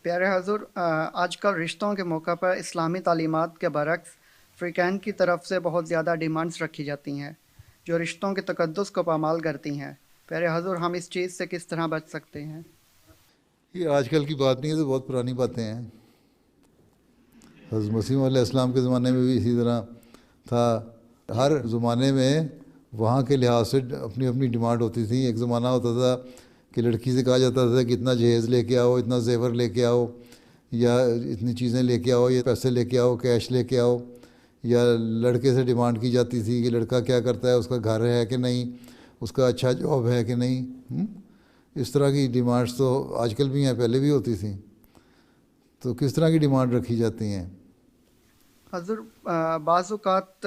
پیارے حضور، آج کل رشتوں کے موقع پر اسلامی تعلیمات کے برعکس فریقین کی طرف سے بہت زیادہ ڈیمانڈز رکھی جاتی ہیں جو رشتوں کے تقدس کو پامال کرتی ہیں۔ پیارے حضور، ہم اس چیز سے کس طرح بچ سکتے ہیں؟ یہ آج کل کی بات نہیں ہے، تو بہت پرانی باتیں ہیں۔ حضرت مسیح علیہ السلام کے زمانے میں بھی اسی طرح تھا۔ ہر زمانے میں وہاں کے لحاظ سے اپنی اپنی ڈیمانڈ ہوتی تھی۔ ایک زمانہ ہوتا تھا کہ لڑکی سے کہا جاتا تھا کہ اتنا جہیز لے کے آؤ، اتنا زیور لے کے آؤ، یا اتنی چیزیں لے کے آؤ، یا پیسے لے کے آؤ، کیش لے کے آؤ، یا لڑکے سے ڈیمانڈ کی جاتی تھی کہ لڑکا کیا کرتا ہے، اس کا گھر ہے کہ نہیں، اس کا اچھا جاب ہے کہ نہیں۔ اس طرح کی ڈیمانڈس تو آج کل بھی ہیں، پہلے بھی ہوتی تھیں۔ تو کس طرح کی ڈیمانڈ رکھی جاتی ہیں؟ حضور، بعض اوقات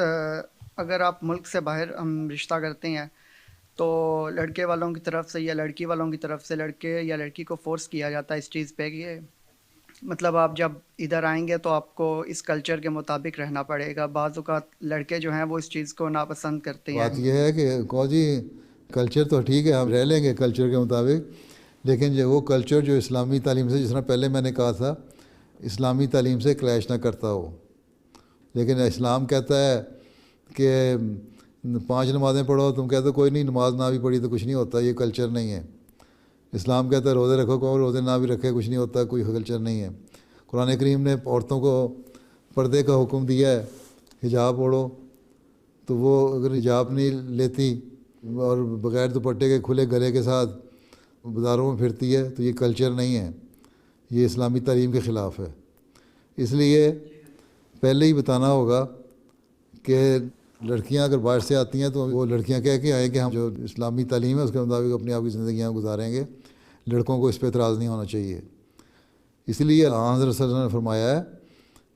اگر آپ ملک سے باہر ہم رشتہ کرتے ہیں تو لڑکے والوں کی طرف سے یا لڑکی والوں کی طرف سے لڑکے یا لڑکی کو فورس کیا جاتا ہے اس چیز پہ کہ مطلب آپ جب ادھر آئیں گے تو آپ کو اس کلچر کے مطابق رہنا پڑے گا۔ بعض اوقات لڑکے جو ہیں وہ اس چیز کو ناپسند کرتے ہیں۔ بات یہ ہے کہ جی کلچر تو ٹھیک ہے، ہم رہ لیں گے کلچر کے مطابق، لیکن جو وہ کلچر جو اسلامی تعلیم سے، جس طرح پہلے میں نے کہا تھا، اسلامی تعلیم سے کلیش نہ کرتا ہو۔ لیکن اسلام کہتا ہے کہ 5 نمازیں پڑھو، تم کہتے ہو کوئی نہیں، نماز نہ بھی پڑھی تو کچھ نہیں ہوتا، یہ کلچر نہیں ہے۔ اسلام کہتا ہے روزے رکھو، کو روزے نہ بھی رکھے کچھ نہیں ہوتا، کوئی کلچر نہیں ہے۔ قرآن کریم نے عورتوں کو پردے کا حکم دیا ہے، حجاب اوڑھو، تو وہ اگر حجاب نہیں لیتی اور بغیر دوپٹے کے کھلے گلے کے ساتھ بازاروں میں پھرتی ہے تو یہ کلچر نہیں ہے، یہ اسلامی تعلیم کے خلاف ہے۔ اس لیے پہلے ہی بتانا ہوگا کہ لڑکیاں اگر باہر سے آتی ہیں تو وہ لڑکیاں کہہ کے آئیں کہ ہم جو اسلامی تعلیم ہے اس کے مطابق اپنی آپ کی زندگیاں گزاریں گے، لڑکوں کو اس پہ اعتراض نہیں ہونا چاہیے۔ اس لیے حضرت صلی اللہ علیہ وسلم نے فرمایا ہے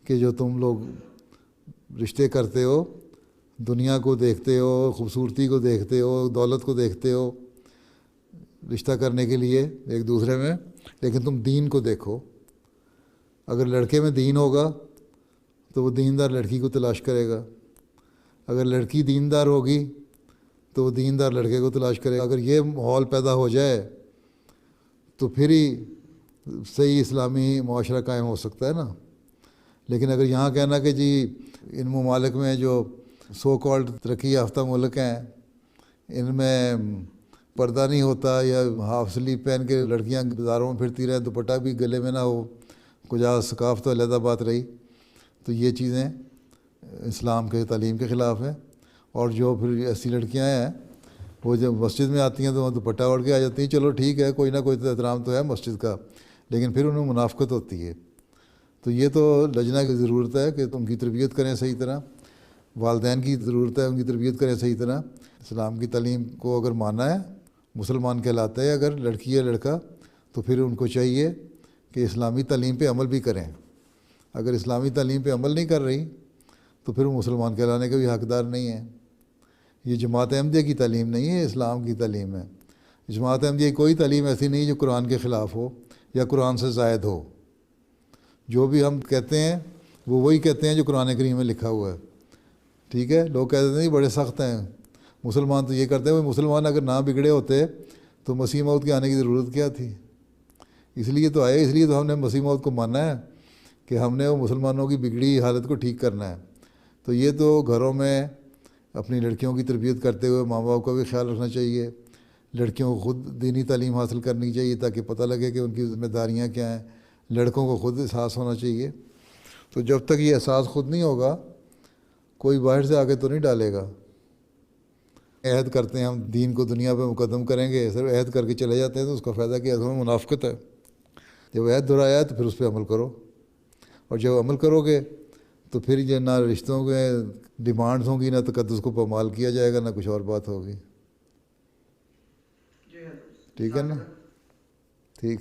کہ جو تم لوگ رشتے کرتے ہو، دنیا کو دیکھتے ہو، خوبصورتی کو دیکھتے ہو، دولت کو دیکھتے ہو رشتہ کرنے کے لیے ایک دوسرے میں، لیکن تم دین کو دیکھو۔ اگر لڑکے میں دین ہوگا تو وہ دیندار لڑکی کو تلاش کرے گا، اگر لڑکی دیندار ہوگی تو وہ دیندار لڑکے کو تلاش کرے گا۔ اگر یہ ماحول پیدا ہو جائے تو پھر ہی صحیح اسلامی معاشرہ قائم ہو سکتا ہے نا۔ لیکن اگر یہاں کہنا کہ جی ان ممالک میں جو سو کالڈ ترقی یافتہ ملک ہیں ان میں پردہ نہیں ہوتا، یا ہاف سلیپ پہن کے لڑکیاں بازاروں میں پھرتی رہیں، دوپٹہ بھی گلے میں نہ ہو، کجا ثقافت تو علیحدہ بات رہی، تو یہ چیزیں اسلام کے تعلیم کے خلاف ہیں۔ اور جو پھر ایسی لڑکیاں ہیں وہ جب مسجد میں آتی ہیں تو وہ دوپٹہ اوڑھ کے آ جاتی ہیں، چلو ٹھیک ہے، کوئی نہ کوئی تو احترام تو ہے مسجد کا، لیکن پھر انہیں منافقت ہوتی ہے۔ تو یہ تو لجنا کی ضرورت ہے کہ ان کی تربیت کریں صحیح طرح، والدین کی ضرورت ہے ان کی تربیت کریں صحیح طرح۔ اسلام کی تعلیم کو اگر ماننا ہے، مسلمان کہلاتا ہے اگر لڑکی یا لڑکا، تو پھر ان کو چاہیے کہ اسلامی تعلیم پہ عمل بھی کریں۔ اگر اسلامی تعلیم پہ عمل نہیں کر رہی تو پھر وہ مسلمان کہلانے کے بھی حقدار نہیں ہیں۔ یہ جماعت احمدیہ کی تعلیم نہیں ہے، اسلام کی تعلیم ہے۔ جماعت احمدیہ کی کوئی تعلیم ایسی نہیں جو قرآن کے خلاف ہو یا قرآن سے زائد ہو۔ جو بھی ہم کہتے ہیں وہ وہی کہتے ہیں جو قرآن کریم میں لکھا ہوا ہے، ٹھیک ہے۔ لوگ کہتے ہیں بڑے سخت ہیں مسلمان، تو یہ کرتے ہیں وہ مسلمان اگر نہ بگڑے ہوتے تو مسیح موعود کے آنے کی ضرورت کیا تھی؟ اس لیے تو آئے، اس لیے تو ہم نے مسیح موعود کو ماننا ہے کہ ہم نے وہ مسلمانوں کی بگڑی حالت کو ٹھیک کرنا ہے۔ تو یہ تو گھروں میں اپنی لڑکیوں کی تربیت کرتے ہوئے ماں باپ کا بھی خیال رکھنا چاہیے، لڑکیوں کو خود دینی تعلیم حاصل کرنی چاہیے تاکہ پتہ لگے کہ ان کی ذمہ داریاں کیا ہیں، لڑکوں کو خود احساس ہونا چاہیے۔ تو جب تک یہ احساس خود نہیں ہوگا کوئی باہر سے آگے تو نہیں ڈالے گا۔ عہد کرتے ہیں ہم دین کو دنیا پہ مقدم کریں گے، صرف عہد کر کے چلے جاتے ہیں تو اس کا فائدہ کیا؟ اس میں منافقت ہے۔ جب عہد دہرایا ہے تو پھر اس پہ عمل کرو، اور جب عمل کرو گے تو پھر یہ نہ رشتوں کے ڈیمانڈز ہوں گی، نہ تقدس کو پامال کیا جائے گا، نہ کچھ اور بات ہوگی۔ ٹھیک ہے نا؟ ٹھیک۔